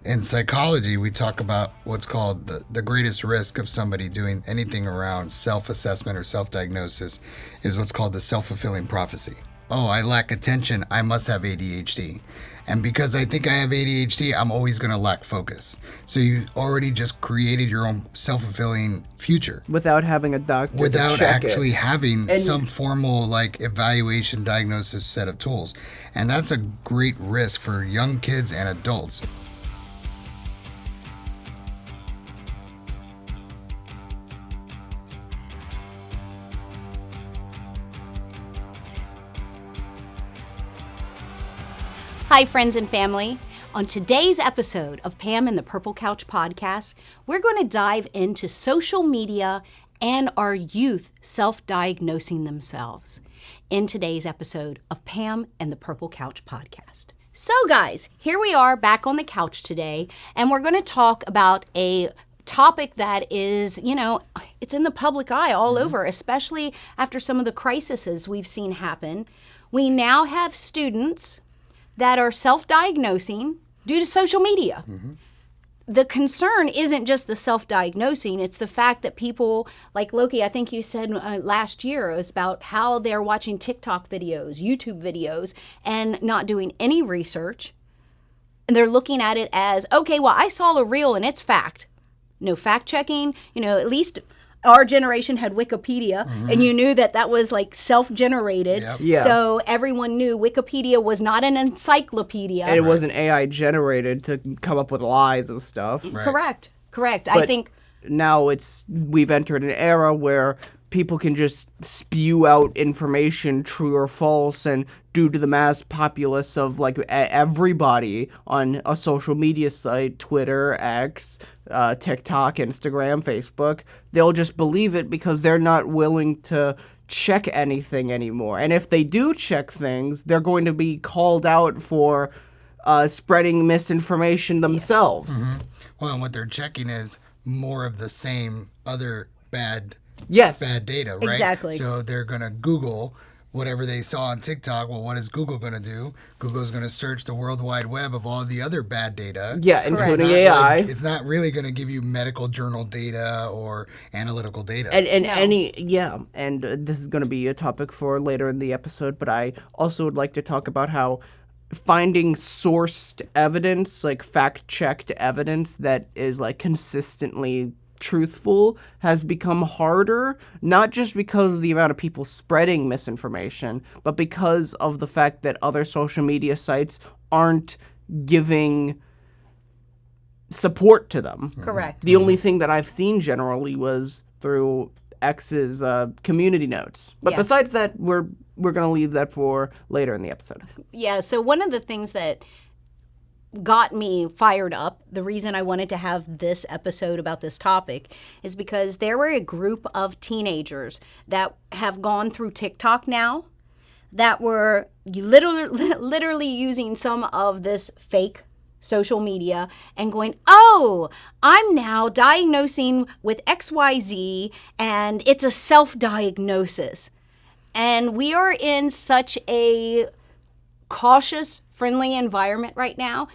In psychology, we talk about what's called the greatest risk of somebody doing anything around self-assessment or self-diagnosis is what's called the self-fulfilling prophecy. Oh, I lack attention. I must have ADHD. And because I think I have ADHD, I'm always going to lack focus. So you already just created your own self-fulfilling future. Without having a doctor Without to check actually it. having some formal evaluation, diagnosis set of tools. And that's a great risk for young kids and adults. Hi, friends and family. On today's episode of Pam and the Purple Couch podcast, we're going to dive into social media and our youth self-diagnosing themselves in today's episode of Pam and the Purple Couch podcast. So, guys, here we are back on the couch today, and we're going to talk about a topic that is, it's in the public eye all over, especially after some of the crises we've seen happen. We now have students that are self-diagnosing due to social media. Mm-hmm. The concern isn't just the self-diagnosing, it's the fact that people, like Loki, I think you said last year, is about how they're watching TikTok videos, YouTube videos, and not doing any research. And they're looking at it as, okay, well, I saw a reel and it's fact. No fact checking, at least our generation had Wikipedia, and you knew that was self-generated. Yep. Yeah. So everyone knew Wikipedia was not an encyclopedia. And it wasn't AI generated to come up with lies and stuff. Right. Correct. But I think now we've entered an era where people can just spew out information, true or false, and due to the mass populace of everybody on a social media site, Twitter, X, TikTok, Instagram, Facebook, they'll just believe it because they're not willing to check anything anymore. And if they do check things, they're going to be called out for spreading misinformation themselves. Yes. Mm-hmm. Well, and what they're checking is more of the same other bad data, right? Exactly. So they're going to Google whatever they saw on TikTok. Well, what is Google going to do? Google's going to search the World Wide Web of all the other bad data. Yeah, including AI. It's not really going to give you medical journal data or analytical data. And this is going to be a topic for later in the episode, but I also would like to talk about how finding sourced evidence, fact-checked evidence that is consistently truthful has become harder, not just because of the amount of people spreading misinformation, but because of the fact that other social media sites aren't giving support to them. Correct. The only thing that I've seen generally was through X's community notes. But besides that, we're going to leave that for later in the episode. Yeah, so one of the things that got me fired up, the reason I wanted to have this episode about this topic, is because there were a group of teenagers that have gone through TikTok now that were literally using some of this fake social media and going, oh, I'm now diagnosing with XYZ and it's a self-diagnosis. And we are in such a cautious, friendly environment right now.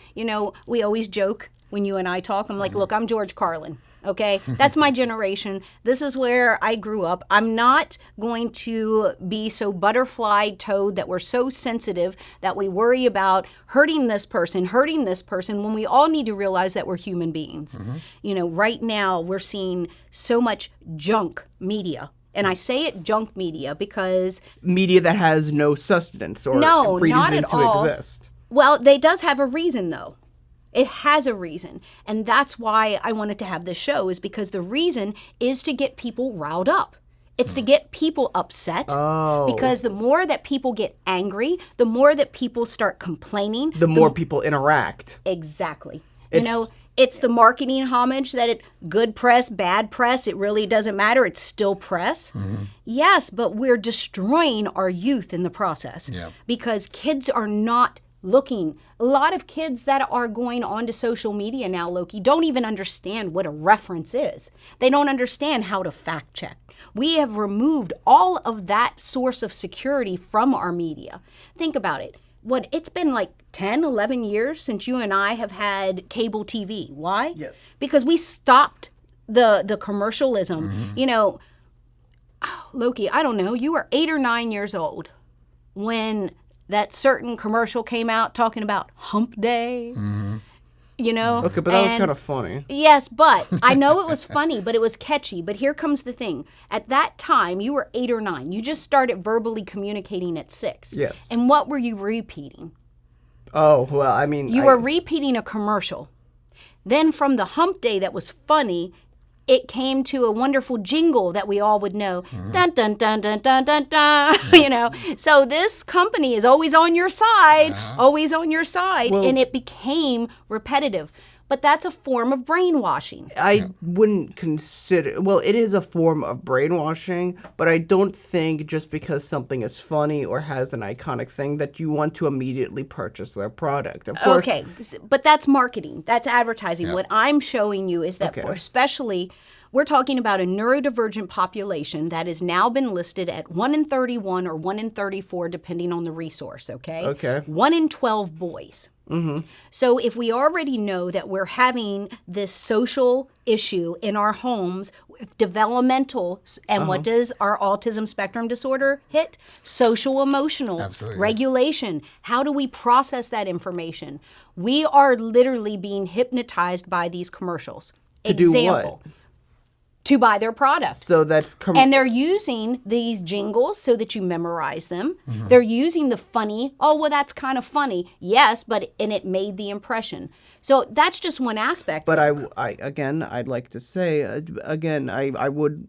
We always joke when you and I talk. I'm like, look, I'm George Carlin. Okay, that's my generation. This is where I grew up. I'm not going to be so butterfly-toed that we're so sensitive that we worry about hurting this person, when we all need to realize that we're human beings. Mm-hmm. Right now we're seeing so much junk media. And I say it junk media because media that has no sustenance or reason not at to all. exist. Well, they does have a reason, though. It has a reason. And that's why I wanted to have this show, is because the reason is to get people riled up. It's to get people upset. Oh. Because the more that people get angry, the more that people start complaining. The more people interact. Exactly. It's the marketing homage that good press, bad press, it really doesn't matter. It's still press. Mm-hmm. Yes, but we're destroying our youth in the process. Yeah. Because kids are not looking. A lot of kids that are going onto social media now, Loki, don't even understand what a reference is. They don't understand how to fact check. We have removed all of that source of security from our media. Think about it. it's been like 10, 11 years since you and I have had cable TV. Why? Yep. Because we stopped the commercialism. You know, Loki, I don't know, you were 8 or 9 years old when that certain commercial came out talking about hump day. You know? Okay, but that was kind of funny. Yes, but I know it was funny, but it was catchy. But here comes the thing. At that time, you were 8 or 9. You just started verbally communicating at 6. Yes. And what were you repeating? Oh, well, I mean... You were repeating a commercial. Then from the hump day that was funny, it came to a wonderful jingle that we all would know. Dun, dun, dun, dun, dun, dun, dun. You know, so this company is always on your side, always on your side. Well, and it became repetitive. But that's a form of brainwashing. I wouldn't consider... Well, it is a form of brainwashing, but I don't think just because something is funny or has an iconic thing that you want to immediately purchase their product. Of course, Okay, but that's marketing. That's advertising. What I'm showing you is that for especially... We're talking about a neurodivergent population that has now been listed at 1 in 31 or 1 in 34, depending on the resource, okay? Okay. 1 in 12 boys. So if we already know that we're having this social issue in our homes, developmental, and what does our autism spectrum disorder hit? Social emotional regulation. How do we process that information? We are literally being hypnotized by these commercials. To do what? To buy their product. So that's... And they're using these jingles so that you memorize them. They're using the funny, oh, well, that's kind of funny. Yes, and it made the impression. So that's just one aspect. But I'd like to say, I would...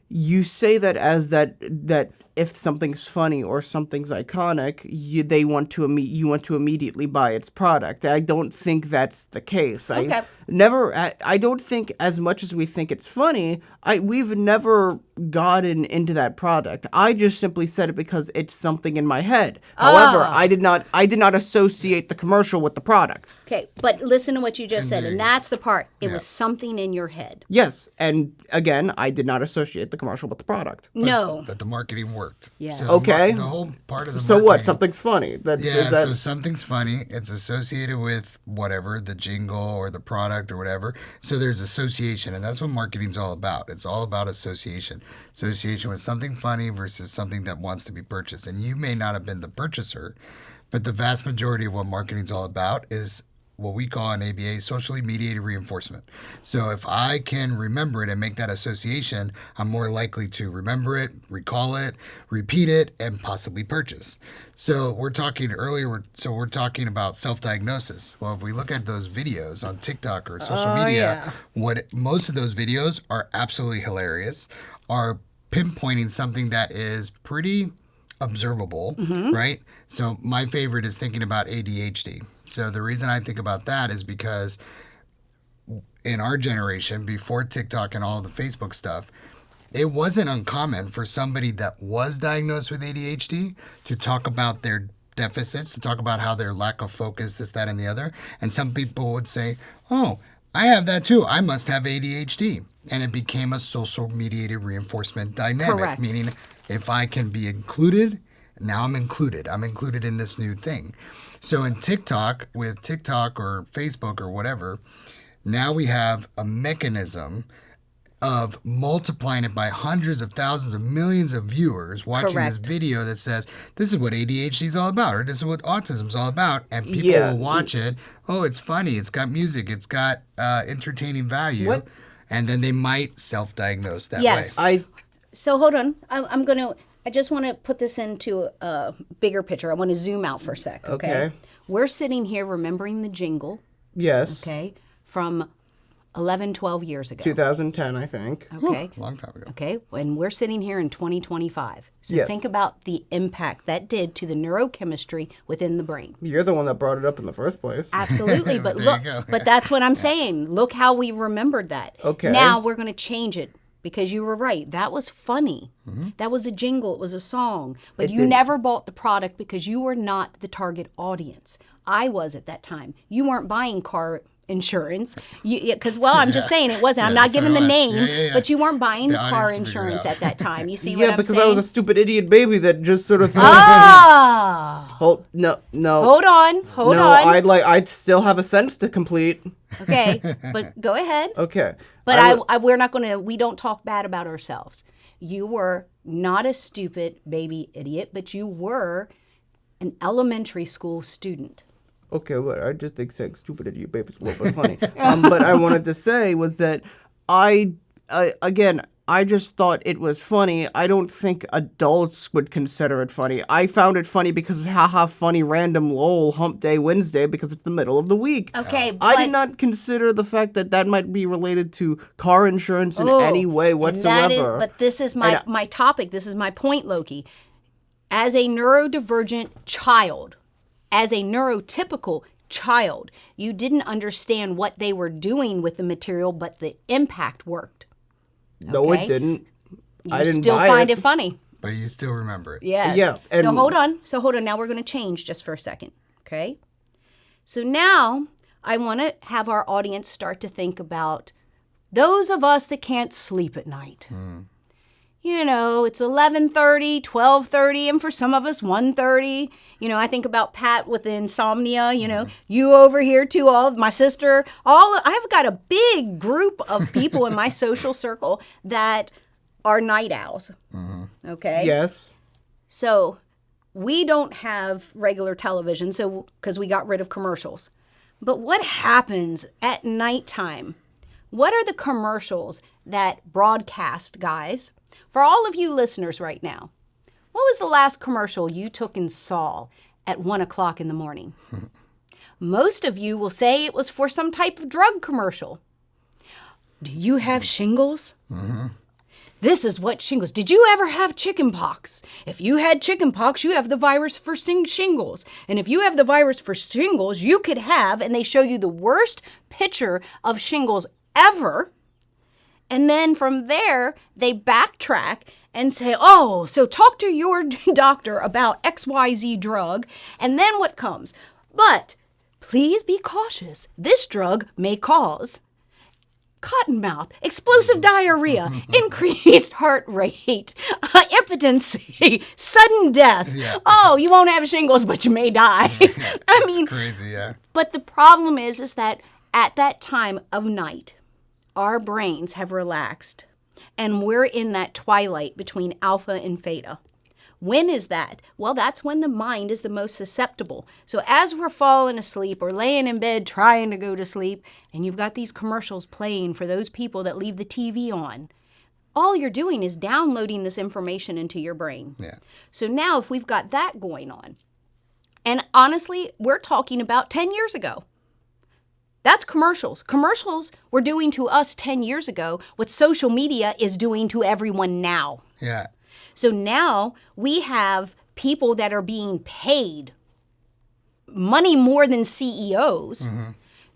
you say that as that if something's funny or something's iconic, you want to immediately buy its product. I don't think that's the case. Okay. I don't think as much as we think it's funny, we've never gotten into that product. I just simply said it because it's something in my head. However, I did not associate the commercial with the product. Okay, but listen to what you just said, and that's the part. It was something in your head. Yes, and again, I did not associate the commercial with the product. No. But the marketing worked. Yeah. So okay. The whole part of the So marketing, what? Something's funny. So something's funny. It's associated with whatever, the jingle or the product or whatever. So there's association, and that's what marketing's all about. It's all about association. Association with something funny versus something that wants to be purchased. And you may not have been the purchaser, but the vast majority of what marketing's all about is what we call in ABA socially mediated reinforcement. So if I can remember it and make that association, I'm more likely to remember it, recall it, repeat it, and possibly purchase. So we're talking about self-diagnosis. Well, if we look at those videos on TikTok or social media, what most of those videos are absolutely hilarious, are pinpointing something that is pretty observable, right? So my favorite is thinking about ADHD. So the reason I think about that is because in our generation, before TikTok and all the Facebook stuff, it wasn't uncommon for somebody that was diagnosed with ADHD to talk about their deficits, to talk about how their lack of focus, this, that, and the other. And some people would say, oh, I have that too. I must have ADHD. And it became a social mediated reinforcement dynamic. Correct. Meaning if I can be included, now I'm included. I'm included in this new thing. So in TikTok, with TikTok or Facebook or whatever, now we have a mechanism of multiplying it by hundreds of thousands of millions of viewers watching this video that says, this is what ADHD is all about, or this is what autism is all about. And people will watch it. Oh, it's funny. It's got music. It's got entertaining value. What? And then they might self-diagnose that way. So hold on. I just want to put this into a bigger picture. I want to zoom out for a sec, okay? We're sitting here remembering the jingle. Yes. Okay, from 11, 12 years ago. 2010, I think. Okay. Long time ago. Okay, and we're sitting here in 2025. So think about the impact that did to the neurochemistry within the brain. You're the one that brought it up in the first place. Absolutely, but look, but that's what I'm saying. Look how we remembered that. Okay. Now we're going to change it. Because you were right. That was funny. That was a jingle. It was a song. But you never bought the product because you were not the target audience. I was at that time. You weren't buying car insurance. Because, I'm just saying it wasn't. I'm not giving the name. But you weren't buying the car insurance at that time. You see what I'm saying? Yeah, because I was a stupid idiot baby that just sort of thought... Ah! No. Hold on. I'd still have a sentence to complete. Okay, but go ahead. Okay. But we don't talk bad about ourselves. You were not a stupid baby idiot, but you were an elementary school student. Okay, well, I just think saying stupid idiot baby is a little bit funny. But I wanted to say was that I just thought it was funny. I don't think adults would consider it funny. I found it funny because haha funny random lol hump day Wednesday because it's the middle of the week. Okay, I did not consider the fact that might be related to car insurance in any way whatsoever. But this is my topic. This is my point, Loki. As a neurodivergent child, as a neurotypical child, you didn't understand what they were doing with the material, but the impact worked. Okay? No, it didn't. I didn't still buy find it. it funny. But you still remember it. Yes. Yeah. So hold on. Now we're going to change just for a second. Okay. So now I want to have our audience start to think about those of us that can't sleep at night. You know, it's 11:30, 12:30, and for some of us 1:30. You know, I think about Pat with the insomnia, you know, you over here too, all of my sister, I've got a big group of people in my social circle that are night owls. Okay? Yes. So we don't have regular television, so because we got rid of commercials. But what happens at nighttime? What are the commercials that broadcast, guys? For all of you listeners right now, what was the last commercial you took and saw at 1 o'clock in the morning? Most of you will say it was for some type of drug commercial. Do you have shingles? This is what shingles. Did you ever have chicken pox? If you had chicken pox, you have the virus for shingles. And if you have the virus for shingles, you could have, and they show you the worst picture of shingles ever. And then from there, they backtrack and say, oh, so talk to your doctor about XYZ drug. And then what comes? But please be cautious. This drug may cause cottonmouth, explosive diarrhea, increased heart rate, impotency, sudden death. Yeah. Oh, you won't have shingles, but you may die. I mean, crazy, yeah. But the problem is that at that time of night, our brains have relaxed, and we're in that twilight between alpha and theta. When is that? Well, that's when the mind is the most susceptible. So as we're falling asleep or laying in bed trying to go to sleep, and you've got these commercials playing for those people that leave the TV on, all you're doing is downloading this information into your brain. Yeah. So now if we've got that going on, and honestly, we're talking about 10 years ago. That's commercials. Commercials were doing to us 10 years ago what social media is doing to everyone now. Yeah. So now we have people that are being paid money more than CEOs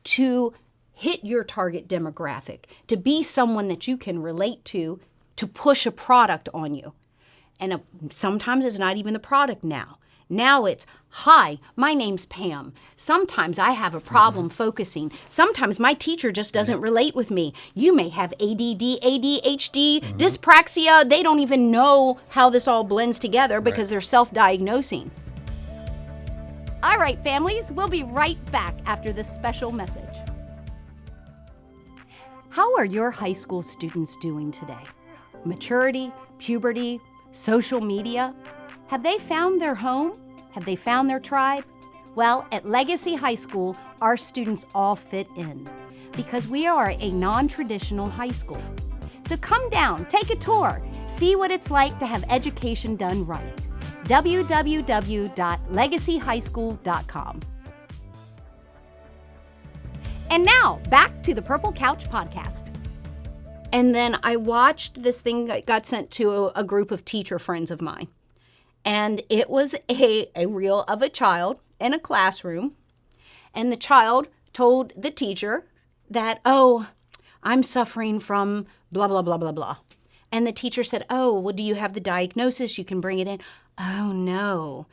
to hit your target demographic, to be someone that you can relate to push a product on you. And sometimes it's not even the product now. Now it's, hi, my name's Pam. Sometimes I have a problem focusing. Sometimes my teacher just doesn't relate with me. You may have ADD, ADHD, dyspraxia. They don't even know how this all blends together because they're self-diagnosing. All right, families, we'll be right back after this special message. How are your high school students doing today? Maturity, puberty, social media? Have they found their home? Have they found their tribe? Well, at Legacy High School, our students all fit in because we are a non-traditional high school. So come down, take a tour, see what it's like to have education done right. www.legacyhighschool.com. And now, back to the Purple Couch Podcast. And then I watched this thing that got sent to a group of teacher friends of mine. And it was a reel of a child in a classroom. And the child told the teacher that, oh, I'm suffering from blah, blah, blah, blah, blah. And the teacher said, oh, well, do you have the diagnosis? You can bring it in. Oh, no.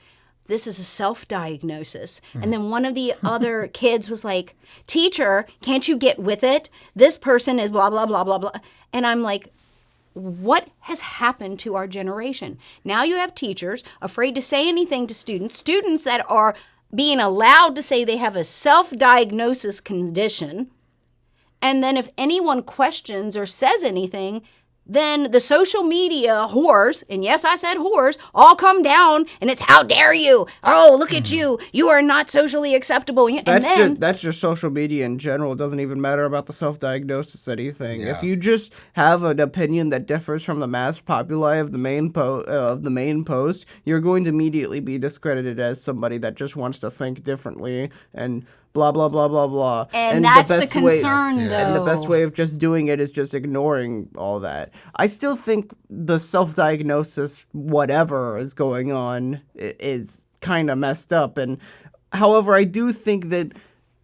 This is a self-diagnosis. And then one of the other kids was like, teacher, can't you get with it? This person is blah, blah, blah, blah, blah. And I'm like, what has happened to our generation? Now you have teachers afraid to say anything to students that are being allowed to say they have a self-diagnosis condition. And then if anyone questions or says anything, then the social media whores, and yes, I said whores, all come down and it's, how dare you? Oh, look at you. You are not socially acceptable. That's just social media in general. It doesn't even matter about the self-diagnosis anything. Yeah. If you just have an opinion that differs from the mass populi of the main post, you're going to immediately be discredited as somebody that just wants to think differently and blah, blah, blah, blah, blah. And that's the concern, though. And the best way of just doing it is just ignoring all that. I still think the self-diagnosis, whatever is going on, is kind of messed up. And however, I do think that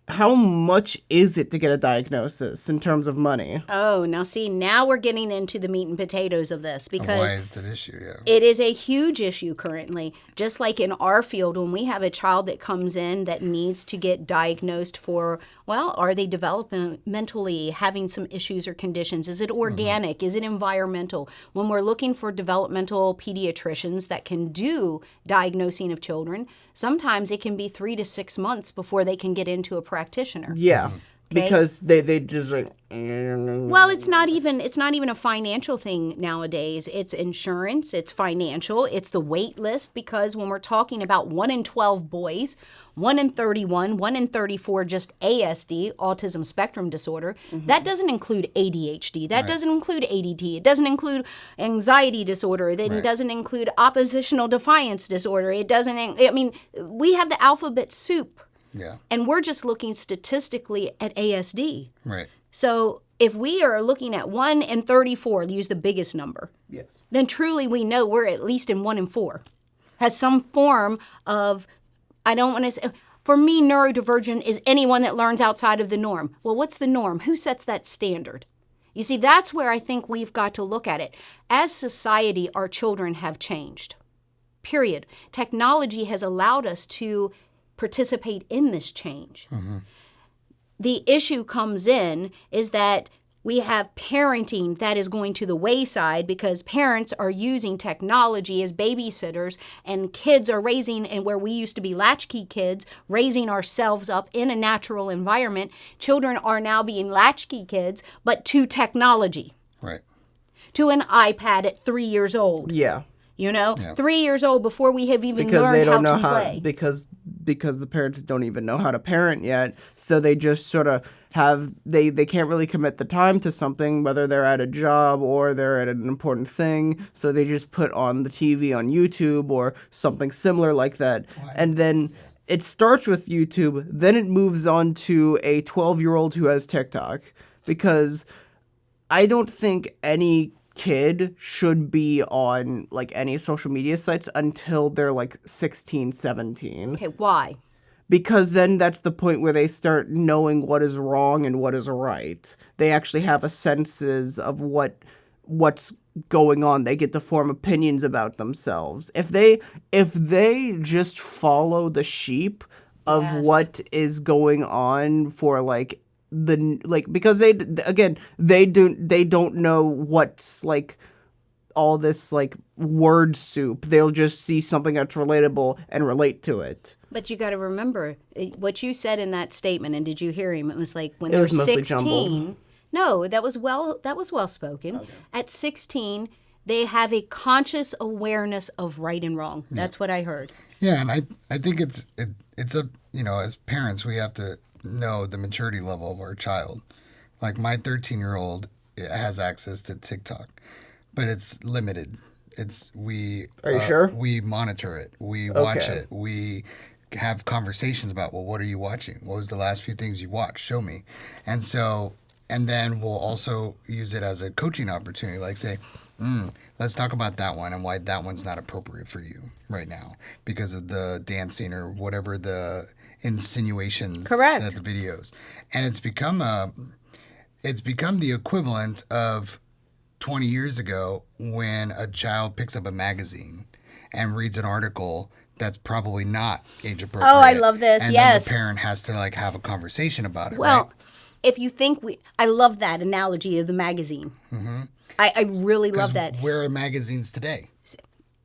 how much is it to get a diagnosis in terms of money? Oh, now we're getting into the meat and potatoes of this, because why it's an issue, yeah. It is a huge issue currently. Just like in our field, when we have a child that comes in that needs to get diagnosed for, well, are they developmentally having some issues or conditions? Is it organic? Is it environmental? When we're looking for developmental pediatricians that can do diagnosing of children, sometimes it can be 3 to 6 months before they can get into a practitioner. Yeah. Okay. Because they just like... Well, it's not even a financial thing nowadays. It's insurance, it's financial, it's the wait list, because when we're talking about 1 in 12 boys, 1 in 31, 1 in 34 just ASD, autism spectrum disorder, that doesn't include ADHD, that doesn't include ADD, it doesn't include anxiety disorder, it doesn't include oppositional defiance disorder, we have the alphabet soup. Yeah. And we're just looking statistically at ASD. Right. So if we are looking at 1 in 34, use the biggest number, Yes. then truly we know we're at least in 1 in 4. Has some form of, I don't want to say, for me, neurodivergent is anyone that learns outside of the norm. Well, what's the norm? Who sets that standard? You see, that's where I think we've got to look at it. As society, our children have changed. Period. Technology has allowed us to participate in this change. The issue comes in is that we have parenting that is going to the wayside because parents are using technology as babysitters, and kids are raising, and where we used to be latchkey kids, raising ourselves up in a natural environment, children are now being latchkey kids, but to technology. Right. To an iPad at 3 years old. Yeah. 3 years old before we have even Because learned they don't how know to how play. because the parents don't even know how to parent yet, so they just sort of have they can't really commit the time to something, whether they're at a job or they're at an important thing, so they just put on the TV on YouTube or something similar like that. And then it starts with YouTube, then it moves on to a 12-year-old who has TikTok, because I don't think any kid should be on like any social media sites until they're like 16, 17. Okay, why? Because then that's the point where they start knowing what is wrong and what is right. They actually have a senses of what's going on. They get to form opinions about themselves. If they just follow the sheep of what is going on for because they don't know what's like all this like word soup. They'll just see something that's relatable and relate to it. But you got to remember what you said in that statement, and did you hear him? It was like when It they're was mostly 16. jumbled. No, that was well spoken. Okay. At 16, they have a conscious awareness of right and wrong. That's what I heard. Yeah, and I think it's as parents, we have to know the maturity level of our child. Like my 13-year-old has access to TikTok, but it's limited. Are you sure? We monitor it. We watch it. We have conversations about, well, what are you watching? What was the last few things you watched? Show me. And then we'll also use it as a coaching opportunity, like say, let's talk about that one and why that one's not appropriate for you right now because of the dancing or whatever the insinuations Correct. that the videos. And it's become the equivalent of 20 years ago when a child picks up a magazine and reads an article that's probably not age appropriate. Oh, I love this. And yes. then the parent has to have a conversation about it, Well, right? if you think I love that analogy of the magazine. I really love that. Where are magazines today?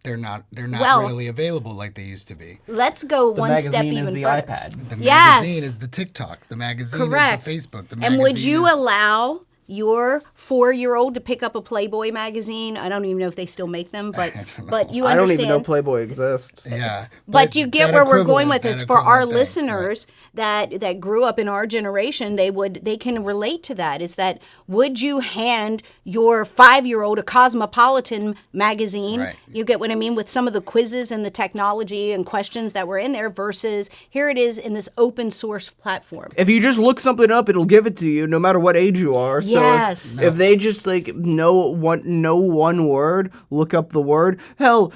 They're not Well, readily available like they used to be. Let's go The one step magazine even is the further. iPad. The Yes. magazine is the TikTok. The magazine Correct. is the Facebook. The And would magazine you is- allow your 4-year-old to pick up a Playboy magazine? I don't even know if they still make them, but you understand. I don't even know Playboy exists. Yeah. But you get that where we're going equivalent- with this. that For our equivalent thing, listeners that grew up in our generation, they can relate to that. Is that, would you hand your 5-year-old a Cosmopolitan magazine? Right. You get what I mean, with some of the quizzes and the technology and questions that were in there, versus here it is in this open source platform. If you just look something up, it'll give it to you, no matter what age you are. So Yes. if they just like know one word, look up the word. Hell,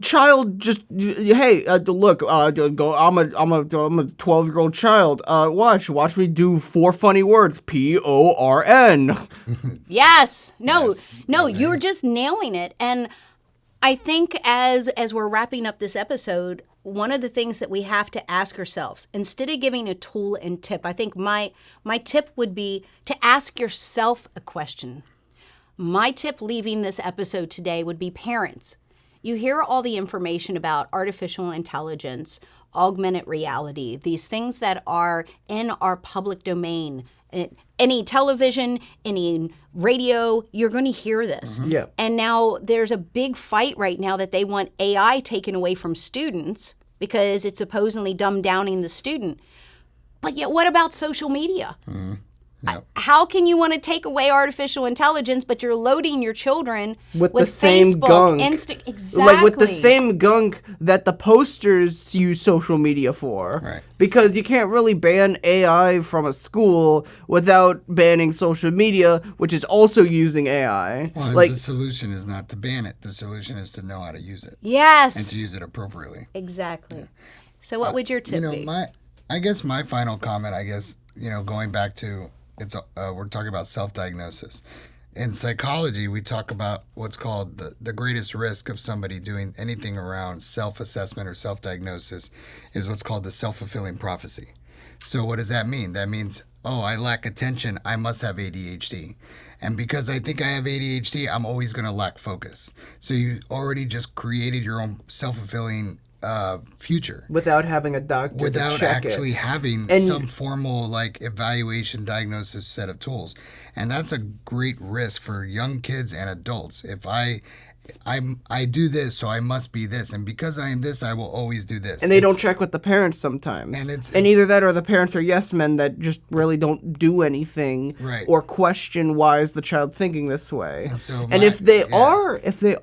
child, just hey, look, go. I'm a 12-year-old child. Watch me do 4 funny words. PORN. Yes. No, Yes. no, you're just nailing it. And I think as we're wrapping up this episode, one of the things that we have to ask ourselves, instead of giving a tool and tip, I think my tip would be to ask yourself a question. My tip leaving this episode today would be, parents, you hear all the information about artificial intelligence, augmented reality, these things that are in our public domain. Any television, any radio, you're going to hear this. Yeah. And now there's a big fight right now that they want AI taken away from students because it's supposedly dumbed downing the student. But yet, what about social media? Yep. How can you want to take away artificial intelligence, but you're loading your children With the same Facebook, gunk. Exactly. Like with the same gunk that the posters use social media for. Right. Because you can't really ban AI from a school without banning social media, which is also using AI. Well, like the solution is not to ban it. The solution is to know how to use it Yes. and to use it appropriately. Exactly. So what would your tip be? I guess my final comment, going back to we're talking about self-diagnosis. In psychology, we talk about what's called the greatest risk of somebody doing anything around self-assessment or self-diagnosis is what's called the self-fulfilling prophecy. So what does that mean? That means, I lack attention, I must have ADHD. And because I think I have ADHD, I'm always going to lack focus. So you already just created your own self-fulfilling future without having a doctor to without check actually it. having And- some formal evaluation diagnosis set of tools. And that's a great risk for young kids and adults. If I do this, so I must be this, and because I am this, I will always do this. And they don't check with the parents sometimes. And either that or the parents are yes men that just really don't do anything Right. or question why is the child thinking this way. And so if they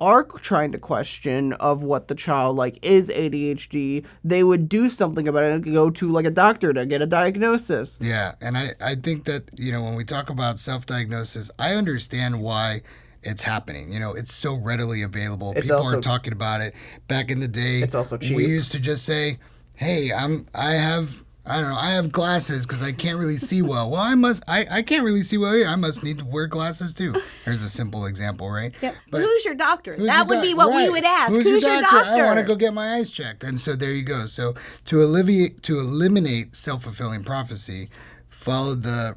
are trying to question of what the child is ADHD, they would do something about it and go to a doctor to get a diagnosis. Yeah, and I think that, when we talk about self-diagnosis, I understand why it's happening. It's so readily available. People are talking about it. Back in the day, It's also cheap. we used to just say, "Hey, I have glasses because I can't really see well." Well, I can't really see well here. I must need to wear glasses too. Here's a simple example, right? Yep. But Who's your doctor? who's That your would be doc- what we right. would ask. Who's your doctor? doctor? I want to go get my eyes checked. And so there you go. So to eliminate self-fulfilling prophecy, follow the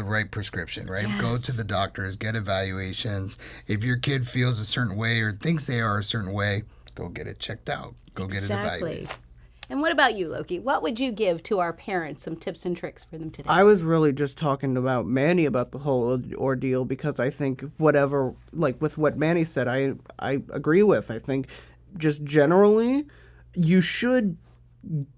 right prescription, right? Yes. Go to the doctors, get evaluations. If your kid feels a certain way or thinks they are a certain way, go get it checked out. Go get it evaluated. And what about you, Loki? What would you give to our parents, some tips and tricks for them today? I was really just talking about Manny about the whole ordeal because I think with what Manny said, I agree with. I think just generally, you should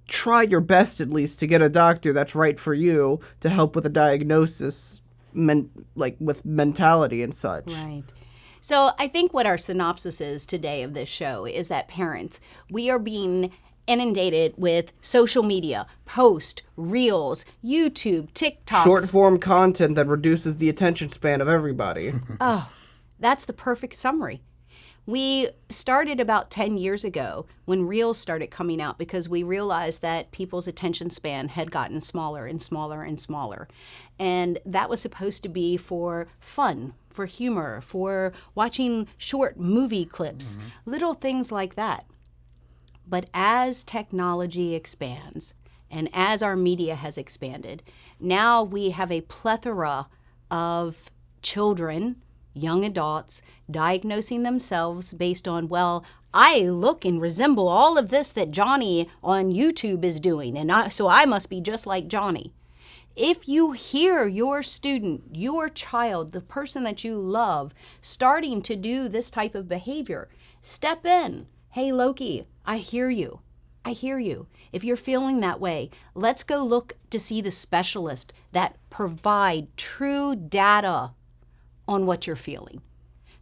try your best at least to get a doctor that's right for you to help with a diagnosis, with mentality and such. Right. So I think what our synopsis is today of this show is that parents, we are being inundated with social media, posts, reels, YouTube, TikToks. Short form content that reduces the attention span of everybody. Oh, that's the perfect summary. We started about 10 years ago when reels started coming out because we realized that people's attention span had gotten smaller and smaller and smaller. And that was supposed to be for fun, for humor, for watching short movie clips, little things like that. But as technology expands and as our media has expanded, now we have a plethora of children, young adults, diagnosing themselves based on, well, I look and resemble all of this that Johnny on YouTube is doing, and so I must be just like Johnny. If you hear your student, your child, the person that you love, starting to do this type of behavior, step in. Hey, Loki, I hear you. I hear you. If you're feeling that way, let's go look to see the specialist that provide true data on what you're feeling.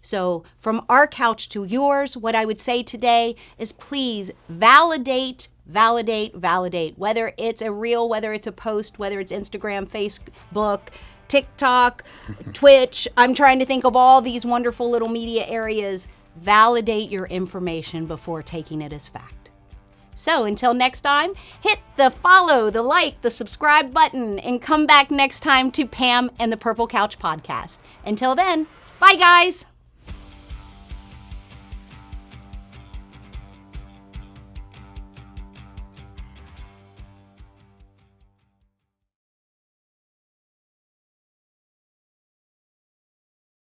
So from our couch to yours, what I would say today is please validate, whether it's a reel, whether it's a post, whether it's Instagram, Facebook, TikTok, Twitch. I'm trying to think of all these wonderful little media areas. Validate your information before taking it as fact. So until next time, hit the follow, the like, the subscribe button, and come back next time to Pam and the Purple Couch podcast. Until then, bye guys.